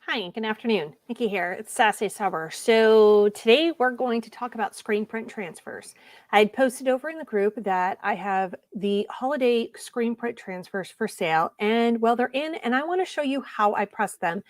Hi, good afternoon. Nikki here. It's Sassy Summer. So today we're going to talk about screen print transfers. I had posted over in the group that I have the holiday screen print transfers for sale, and well, they're in, and I want to show you how I press them.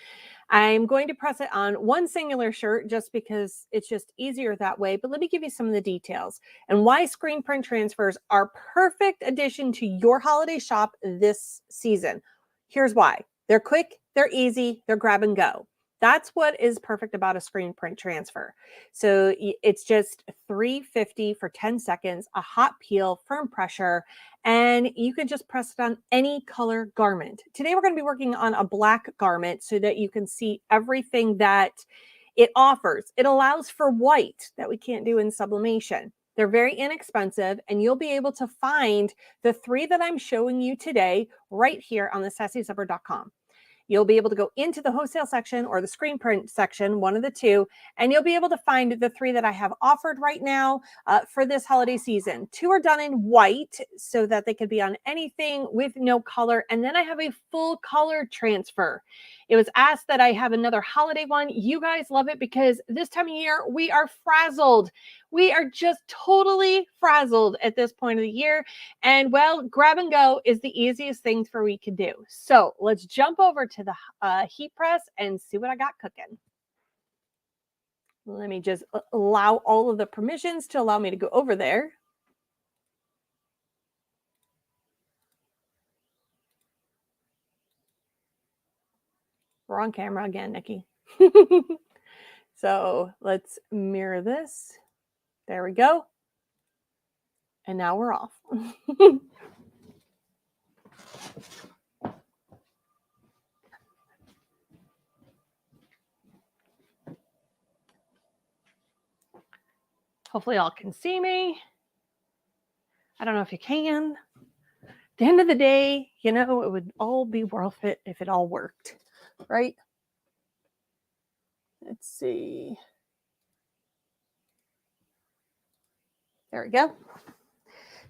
I'm going to press it on one singular shirt just because it's just easier that way, but let me give you some of the details and why screen print transfers are perfect addition to your holiday shop this season. Here's why. They're quick, they're easy, they're grab and go. That's what is perfect about a screen print transfer. So it's just $3.50 for 10 seconds, a hot peel, firm pressure, and you can just press it on any color garment. Today we're going to be working on a black garment so that you can see everything that it offers. It allows for white that we can't do in sublimation. They're very inexpensive, and you'll be able to find the three that I'm showing you today right here on the sassysummer.com. You'll be able to go into the wholesale section or the screen print section, one of the two, and you'll be able to find the three that I have offered right now for this holiday season. Two are done in white so that they could be on anything with no color. And then I have a full color transfer. It was asked that I have another holiday one. You guys love it because this time of year, we are frazzled. We are just totally frazzled at this point of the year. And well, grab and go is the easiest thing for we can do. So let's jump over to the heat press and see what I got cooking. Let me just allow all of the permissions to allow me to go over there. We're on camera again, Nikki. So let's mirror this. There we go. And now we're off. Hopefully y'all can see me. I don't know if you can. At the end of the day, you know, it would all be worth it if it all worked, right? Let's see. There we go.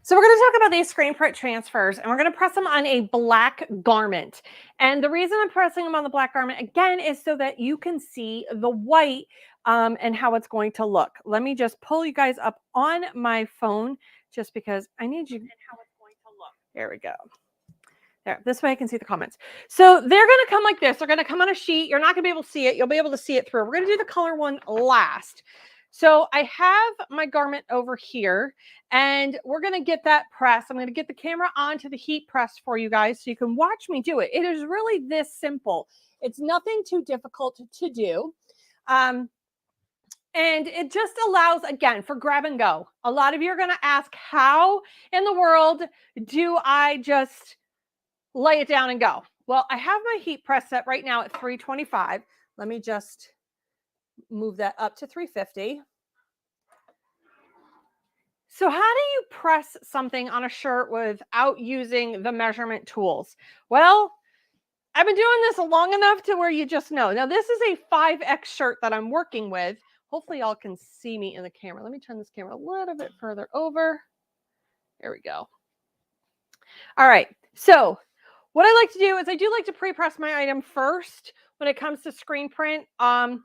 So we're going to talk about these screen print transfers, and we're going to press them on a black garment. And the reason I'm pressing them on the black garment, again, is so that you can see the white and how it's going to look. Let me just pull you guys up on my phone just because I need you. And how it's going to look. There we go. There, this way I can see the comments. So they're going to come like this. They're going to come on a sheet. You're not going to be able to see it. You'll be able to see it through. We're going to do the color one last. So I have my garment over here, and we're going to get that press. I'm going to get the camera onto the heat press for you guys so you can watch me do it. It is really this simple. It's nothing too difficult to do. And it just allows, again, for grab and go. A lot of you are going to ask, how in the world do I just lay it down and go? Well, I have my heat press set right now at 325. Let me just move that up to 350. So how do you press something on a shirt without using the measurement tools? Well, I've been doing this long enough to where you just know. Now, this is a 5X shirt that I'm working with. Hopefully y'all can see me in the camera. Let me turn this camera a little bit further over. There we go. All right. So what I like to do is I do like to pre-press my item first when it comes to screen print. One,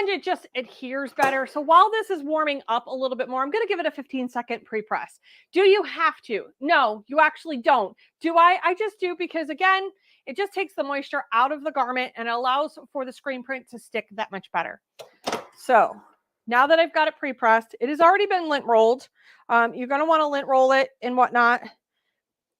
it just adheres better. So while this is warming up a little bit more, I'm going to give it a 15-second pre-press. Do you have to? No, you actually don't. Do I? I just do because, again, it just takes the moisture out of the garment and allows for the screen print to stick that much better. So now that I've got it pre-pressed, it has already been lint rolled. You're going to want to lint roll it and whatnot.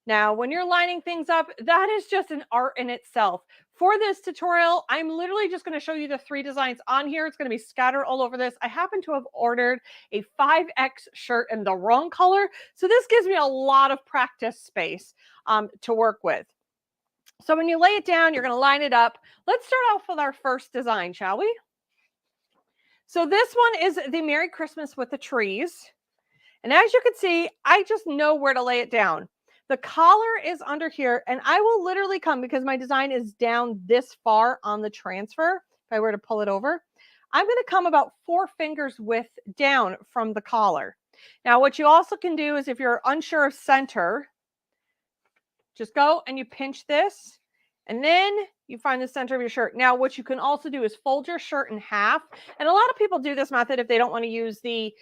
Now, when you're lining things up, that is just an art in itself. For this tutorial, I'm literally just going to show you the three designs on here. It's going to be scattered all over this. I happen to have ordered a 5X shirt in the wrong color, so this gives me a lot of practice space to work with. So when you lay it down, you're going to line it up. Let's start off with our first design, shall we? So this one is the Merry Christmas with the trees. And as you can see, I just know where to lay it down. The collar is under here, and I will literally come, because my design is down this far on the transfer, if I were to pull it over, I'm going to come about 4 fingers width down from the collar. Now, what you also can do is, if you're unsure of center, just go and you pinch this, And then you find the center of your shirt. Now, what you can also do is fold your shirt in half. And a lot of people do this method if they don't want to use the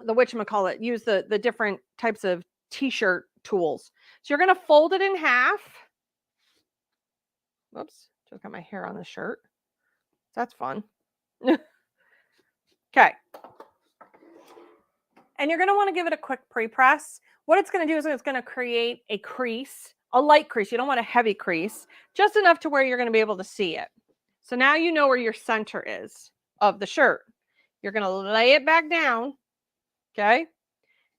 whatchamacallit, use the different types of t-shirt tools. So you're going to fold it in half. Whoops, just got my hair on the shirt. That's fun. Okay. And you're going to want to give it a quick pre-press. What it's going to do is it's going to create a crease, a light crease. You don't want a heavy crease, just enough to where you're going to be able to see it. So now you know where your center is of the shirt. You're going to lay it back down, okay?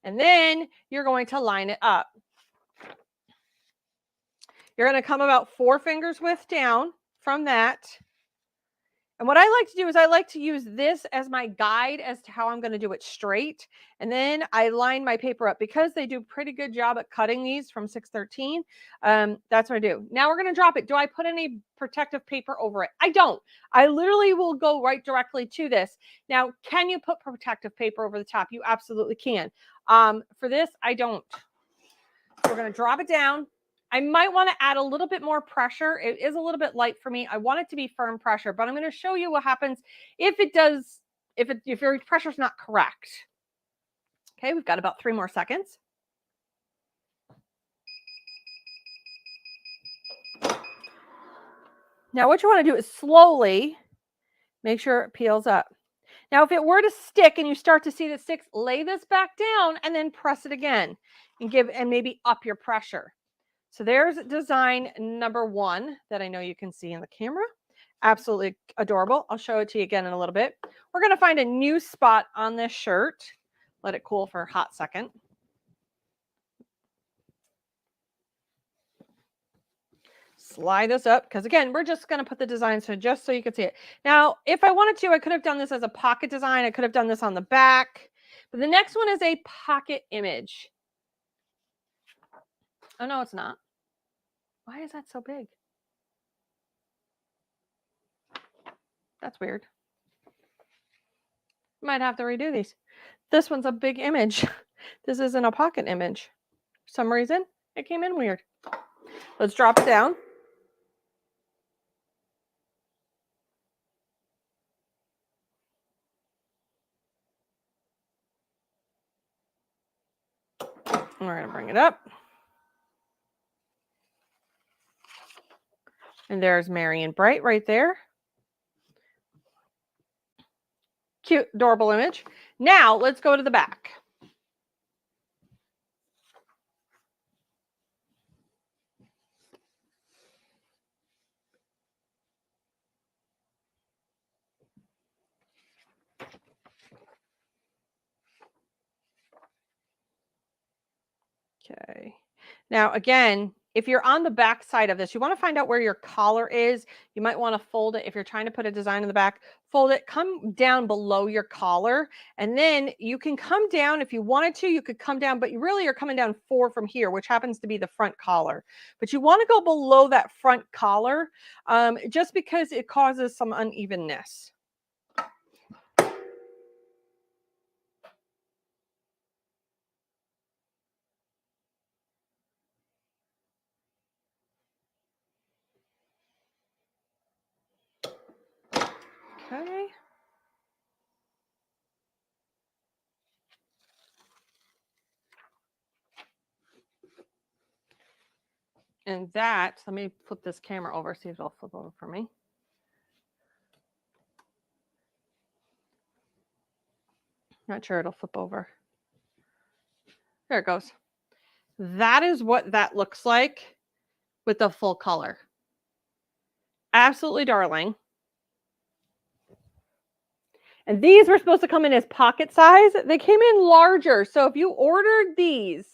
And then you're going to line it up. You're going to come about 4 fingers width down from that. And what I like to do is I like to use this as my guide as to how I'm going to do it straight. And then I line my paper up because they do a pretty good job at cutting these from 613. That's what I do. Now we're going to drop it. Do I put any protective paper over it? I don't. I literally will go right directly to this. Now, can you put protective paper over the top? You absolutely can. For this, I don't. We're going to drop it down. I might want to add a little bit more pressure. It is a little bit light for me. I want it to be firm pressure, but I'm going to show you what happens if it does, if your pressure is not correct. Okay, we've got about 3 more seconds. Now what you want to do is slowly make sure it peels up. Now, if it were to stick and you start to see that it sticks, lay this back down and then press it again and maybe up your pressure. So there's design number 1 that I know you can see in the camera. Absolutely adorable. I'll show it to you again in a little bit. We're going to find a new spot on this shirt. Let it cool for a hot second. Slide this up because, again, we're just going to put the design so just so you can see it. Now, if I wanted to, I could have done this as a pocket design. I could have done this on the back. But the next one is a pocket image. Oh, no, it's not. Why is that so big? That's weird. Might have to redo these. This one's a big image. This isn't a pocket image. For some reason, it came in weird. Let's drop it down. We're going to bring it up. And there's Marion Bright right there. Cute, adorable image. Now, let's go to the back. Okay. Now, again, if you're on the back side of this, you want to find out where your collar is. You might want to fold it. If you're trying to put a design in the back, fold it, come down below your collar. And then you can come down if you wanted to, you could come down, but you really are coming down 4 from here, which happens to be the front collar. But you want to go below that front collar just because it causes some unevenness. Okay. And that, let me flip this camera over, see if it'll flip over for me. Not sure it'll flip over. There it goes. That is what that looks like with the full color. Absolutely darling. And these were supposed to come in as pocket size. They came in larger. So if you ordered these,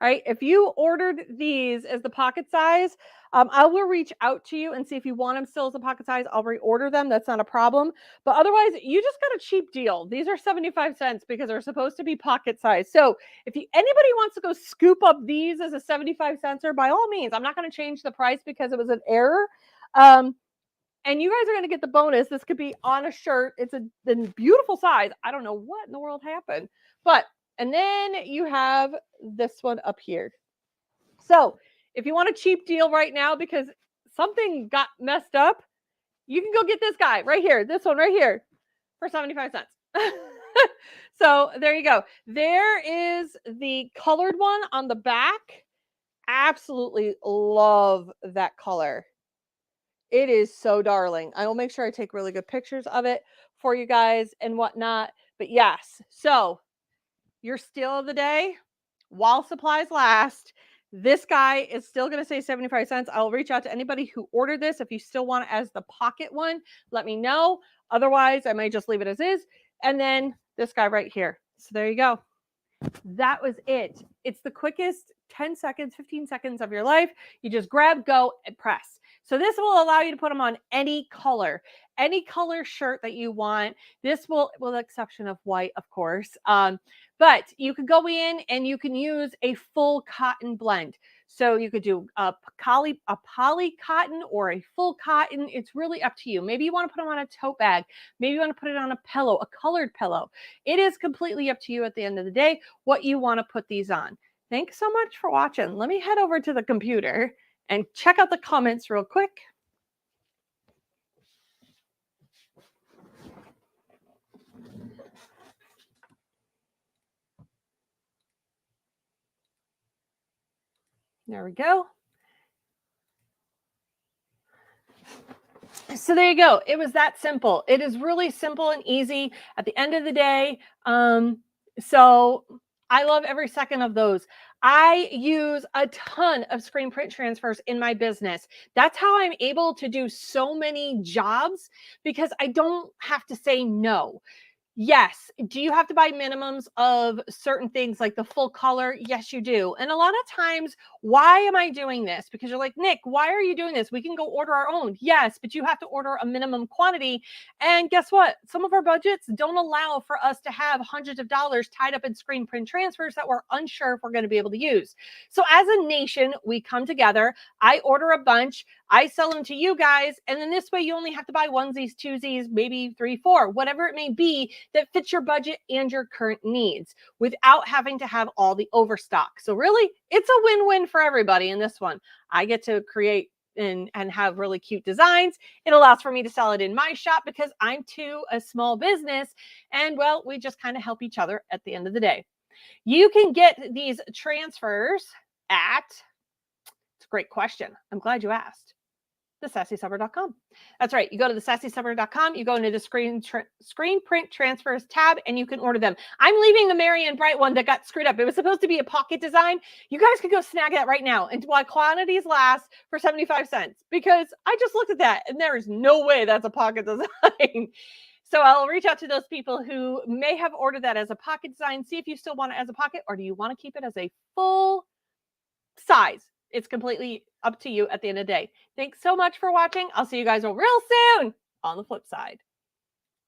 all right, if you ordered these as the pocket size, I will reach out to you and see if you want them still as a pocket size. I'll reorder them. That's not a problem. But otherwise, you just got a cheap deal. These are 75 cents because they're supposed to be pocket size. So if anybody wants to go scoop up these as a 75 center, by all means, I'm not going to change the price because it was an error. And you guys are going to get the bonus. This could be on a shirt. It's a beautiful size. I don't know what in the world happened. And then you have this one up here. So if you want a cheap deal right now because something got messed up, you can go get this guy right here, this one right here for 75 cents. So there you go. There is the colored one on the back. Absolutely love that color. It is so darling. I will make sure I take really good pictures of it for you guys and whatnot. But yes, so your steal of the day, while supplies last, this guy is still going to say 75 cents. I'll reach out to anybody who ordered this. If you still want it as the pocket one, let me know. Otherwise, I might just leave it as is. And then this guy right here. So there you go. That was it. It's the quickest 10 seconds, 15 seconds of your life. You just grab, go, and press. So this will allow you to put them on any color shirt that you want. This will, with the exception of white, of course. But you can go in and you can use a full cotton blend. So you could do a poly cotton or a full cotton. It's really up to you. Maybe you want to put them on a tote bag. Maybe you want to put it on a pillow, a colored pillow. It is completely up to you at the end of the day what you want to put these on. Thanks so much for watching. Let me head over to the computer and check out the comments real quick. There we go. So there you go. It was that simple. It is really simple and easy at the end of the day. So I love every second of those. I use a ton of screen print transfers in my business. That's how I'm able to do so many jobs because I don't have to say no. Yes. Do you have to buy minimums of certain things like the full color? Yes, you do. And a lot of times, why am I doing this? Because you're like, Nick, why are you doing this? We can go order our own. Yes, but you have to order a minimum quantity. And guess what? Some of our budgets don't allow for us to have hundreds of dollars tied up in screen print transfers that we're unsure if we're going to be able to use. So as a nation, we come together. I order a bunch. I sell them to you guys. And then this way you only have to buy onesies, twosies, maybe 3, 4, whatever it may be that fits your budget and your current needs without having to have all the overstock. So really, it's a win-win for everybody in this one. I get to create and have really cute designs. It allows for me to sell it in my shop because I'm too a small business. And well, we just kind of help each other at the end of the day. You can get these transfers at, it's a great question. I'm glad you asked. thesassysummer.com. That's right. You go to thesassysummer.com, you go into the screen print transfers tab, and you can order them. I'm leaving the Marion Bright one that got screwed up. It was supposed to be a pocket design. You guys could go snag that right now and while quantities last for 75 cents because I just looked at that and there is no way that's a pocket design. So I'll reach out to those people who may have ordered that as a pocket design. See if you still want it as a pocket or do you want to keep it as a full size? It's completely up to you at the end of the day. Thanks so much for watching. I'll see you guys real soon on the flip side.